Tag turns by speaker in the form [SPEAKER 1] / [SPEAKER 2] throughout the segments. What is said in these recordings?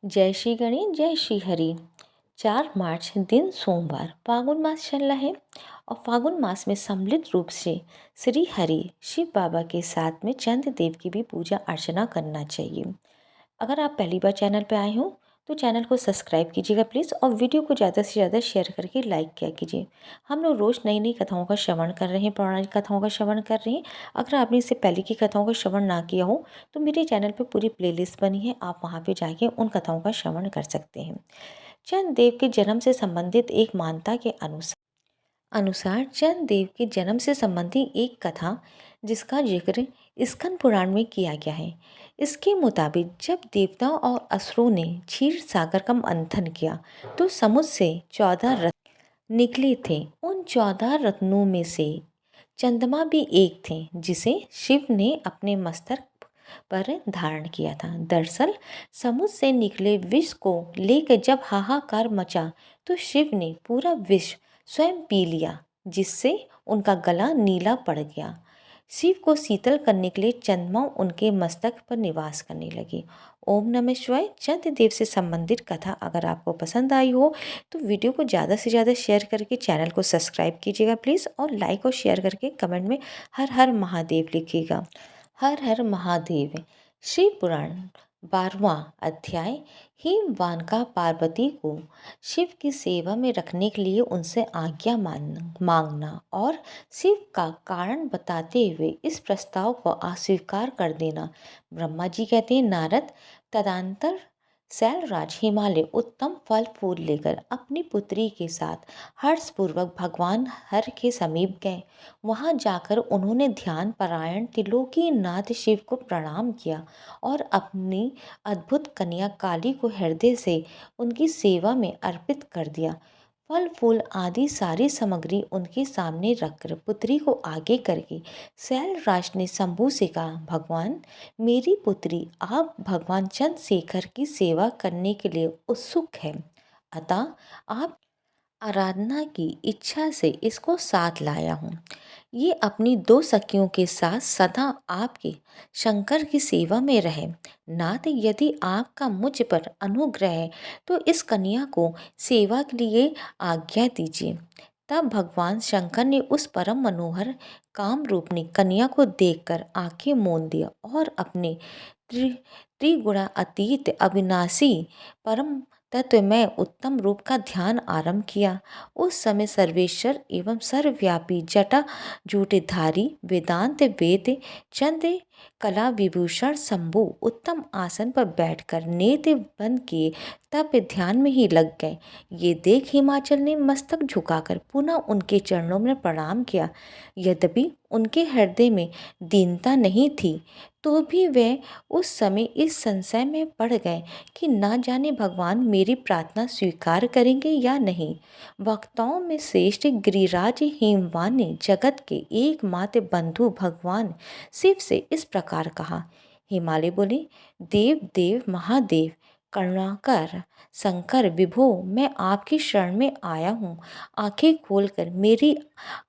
[SPEAKER 1] जय श्री गणेश जय श्री हरि। 4 मार्च दिन सोमवार, फागुन मास चल रहा है और फागुन मास में सम्मिलित रूप से श्री हरि शिव बाबा के साथ में चंद्र देव की भी पूजा अर्चना करना चाहिए। अगर आप पहली बार चैनल पर आए हो तो चैनल को सब्सक्राइब कीजिएगा प्लीज़, और वीडियो को ज़्यादा से ज़्यादा शेयर करके लाइक किया कीजिए। हम लोग रोज़ नई नई कथाओं का श्रवण कर रहे हैं, पौराणिक कथाओं का श्रवण कर रहे हैं। अगर आपने इससे पहले की कथाओं का श्रवण ना किया हो तो मेरे चैनल पे पूरी प्लेलिस्ट बनी है, आप वहाँ पे जाके उन कथाओं का श्रवण कर सकते हैं। चंद्र देव के जन्म से संबंधित एक मान्यता के अनुसार चंद्र देव के जन्म से संबंधित एक कथा जिसका जिक्र स्कंद पुराण में किया गया है। इसके मुताबिक जब देवताओं और असुरों ने क्षीर सागर का मंथन किया तो समुद्र से 14 रत्न निकले थे। उन 14 रत्नों में से चंद्रमा भी एक थे, जिसे शिव ने अपने मस्तक पर धारण किया था। दरअसल समुद्र से निकले विष को लेकर जब हाहाकार मचा तो शिव ने पूरा विष स्वयं पी लिया, जिससे उनका गला नीला पड़ गया। शिव को शीतल करने के लिए चंद्रमा उनके मस्तक पर निवास करने लगी। ओम नमः शिवाय। चंद्र देव से संबंधित कथा अगर आपको पसंद आई हो तो वीडियो को ज़्यादा से ज़्यादा शेयर करके चैनल को सब्सक्राइब कीजिएगा प्लीज़, और लाइक और शेयर करके कमेंट में हर हर महादेव लिखिएगा। हर हर महादेव। शिव पुराण 12वां अध्याय। हिमवान का पार्वती को शिव की सेवा में रखने के लिए उनसे आज्ञा मांगना और शिव का कारण बताते हुए इस प्रस्ताव को अस्वीकार कर देना। ब्रह्मा जी कहते हैं, नारद तदंतर शैलराज हिमालय उत्तम फल फूल लेकर अपनी पुत्री के साथ हर्षपूर्वक भगवान हर के समीप गए। वहां जाकर उन्होंने ध्यान परायण त्रिलोकी नाथ शिव को प्रणाम किया और अपनी अद्भुत कन्या काली को हृदय से उनकी सेवा में अर्पित कर दिया। फल फूल आदि सारी सामग्री उनके सामने रखकर पुत्री को आगे करके शैलराज ने शंभु से कहा, भगवान, मेरी पुत्री आप भगवान चंद्रशेखर की सेवा करने के लिए उत्सुक है, अतः आप आराधना की इच्छा से इसको साथ लाया हूँ। ये अपनी 2 सखियों के साथ सदा आपके शंकर की सेवा में रहे। नाथ, यदि आपका मुझ पर अनुग्रह है तो इस कन्या को सेवा के लिए आज्ञा दीजिए। तब भगवान शंकर ने उस परम मनोहर काम रूपनी कन्या को देखकर आंखें मूंद दिया और अपने त्रिगुणा अतीत अविनाशी परम तत्व में उत्तम रूप का ध्यान आरंभ किया। उस समय सर्वेश्वर एवं सर्वव्यापी जटा जूटधारी वेदांत वेद चंद्र कला विभूषण शंभु उत्तम आसन पर बैठकर नेत्र बंद किए तब ध्यान में ही लग गए। ये देख हिमाचल ने मस्तक झुकाकर पुनः उनके चरणों में प्रणाम किया। यद्यपि उनके हृदय में दीनता नहीं थी तो भी वे उस समय इस संशय में पड़ गए कि ना जाने भगवान मेरी प्रार्थना स्वीकार करेंगे या नहीं। वक्ताओं में श्रेष्ठ गिरिराज हेमवान ने जगत के एकमात्र बंधु भगवान शिव से इस प्रकार कहा। हिमालय बोले, देव देव महादेव करुणाकर शंकर विभो, मैं आपकी शरण में आया हूँ। आंखें खोलकर मेरी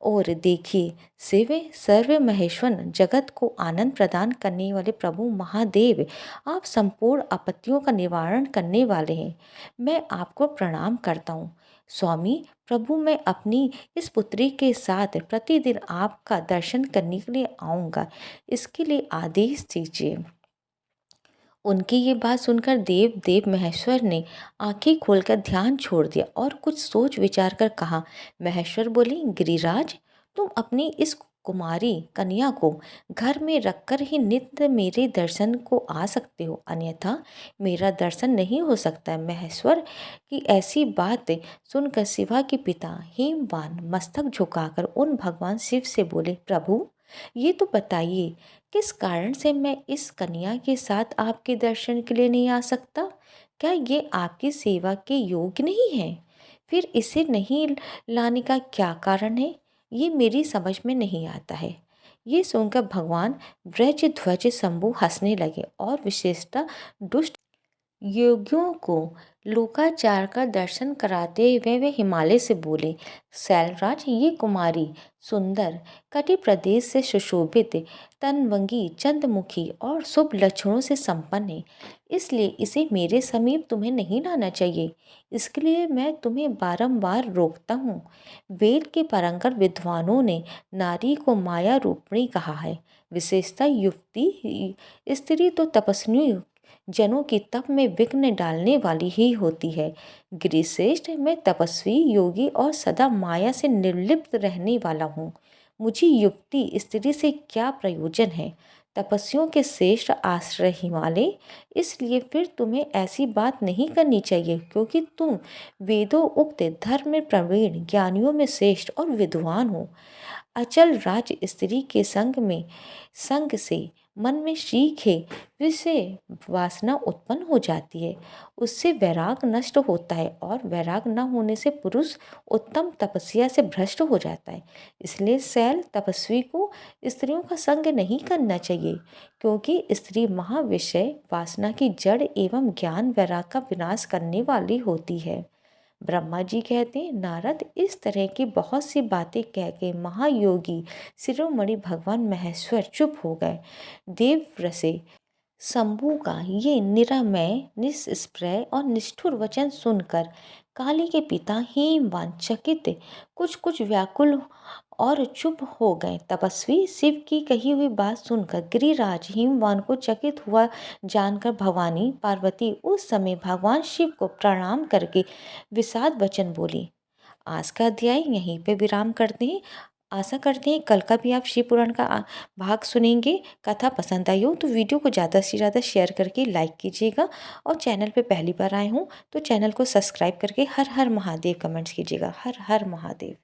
[SPEAKER 1] ओर देखिए। शिव सर्व महेश्वर जगत को आनंद प्रदान करने वाले प्रभु महादेव, आप संपूर्ण आपत्तियों का निवारण करने वाले हैं। मैं आपको प्रणाम करता हूँ। स्वामी प्रभु, मैं अपनी इस पुत्री के साथ प्रतिदिन आपका दर्शन करने के लिए आऊँगा, इसके लिए आदेश दीजिए। उनकी ये बात सुनकर देव देव महेश्वर ने आंखें खोलकर ध्यान छोड़ दिया और कुछ सोच विचार कर कहा। महेश्वर बोले, गिरिराज, तुम अपनी इस कुमारी कन्या को घर में रखकर ही नित्य मेरे दर्शन को आ सकते हो, अन्यथा मेरा दर्शन नहीं हो सकता है। महेश्वर की ऐसी बात सुनकर शिवा के पिता हेमवान मस्तक झुकाकर उन भगवान शिव से बोले, प्रभु, ये तो बताइए किस कारण से मैं इस कन्या के साथ आपके दर्शन के लिए नहीं आ सकता? क्या ये आपकी सेवा के योग्य नहीं है? फिर इसे नहीं लाने का क्या कारण है? ये मेरी समझ में नहीं आता है। ये सुनकर भगवान व्रज ध्वज शंभु हंसने लगे और विशेषतः दुष्ट योगियों को लोकाचार का दर्शन कराते हुए वे हिमालय से बोले, शैलराज, ये कुमारी सुंदर, कटि प्रदेश से सुशोभित, तनवंगी, चंद्रमुखी और शुभ लक्षणों से संपन्न है, इसलिए इसे मेरे समीप तुम्हें नहीं लाना चाहिए। इसके लिए मैं तुम्हें बारंबार रोकता हूँ। वेद के पारंगत विद्वानों ने नारी को माया रूपिणी कहा है। विशेषता युक्ति स्त्री तो तपस्वी जनों की तप में विघ्न डालने वाली ही होती है। गिरिश्रेष्ठ, मैं तपस्वी, योगी और सदा माया से निर्लिप्त रहने वाला हूँ। मुझे युक्ति स्त्री से क्या प्रयोजन है? तपस्वियों के श्रेष्ठ आश्रय हिमालय, इसलिए फिर तुम्हें ऐसी बात नहीं करनी चाहिए, क्योंकि तुम वेदों उक्त धर्म में प्रवीण, ज्ञानियों में श्रेष्ठ और विद्वान हो। अचल राज स्त्री के संग से मन में शीघ्र है विषय वासना उत्पन्न हो जाती है, उससे वैराग नष्ट होता है और वैराग न होने से पुरुष उत्तम तपस्या से भ्रष्ट हो जाता है। इसलिए शैल तपस्वी को स्त्रियों का संग नहीं करना चाहिए, क्योंकि स्त्री महाविषय वासना की जड़ एवं ज्ञान वैराग का विनाश करने वाली होती है। ब्रह्मा जी कहते हैं, नारद, इस तरह की बहुत सी बातें कह के महायोगी शिरोमणि भगवान महेश्वर चुप हो गए। देवव्रसे शंभू का ये निरामय, निष्प्रय और निष्ठुर वचन सुनकर काली के पिता हेमवान चकित, कुछ कुछ व्याकुल और चुप हो गए। तपस्वी शिव की कही हुई बात सुनकर गिरिराज हेमवान को चकित हुआ जानकर भवानी पार्वती उस समय भगवान शिव को प्रणाम करके विषाद वचन बोली। आज का अध्याय यहीं पे विराम करते हैं। आशा करते हैं कल का भी आप शिव पुराण का भाग सुनेंगे। कथा पसंद आई हो तो वीडियो को ज़्यादा से ज़्यादा शेयर करके लाइक कीजिएगा, और चैनल पे पहली बार आए हों तो चैनल को सब्सक्राइब करके हर हर महादेव कमेंट्स कीजिएगा। हर हर महादेव।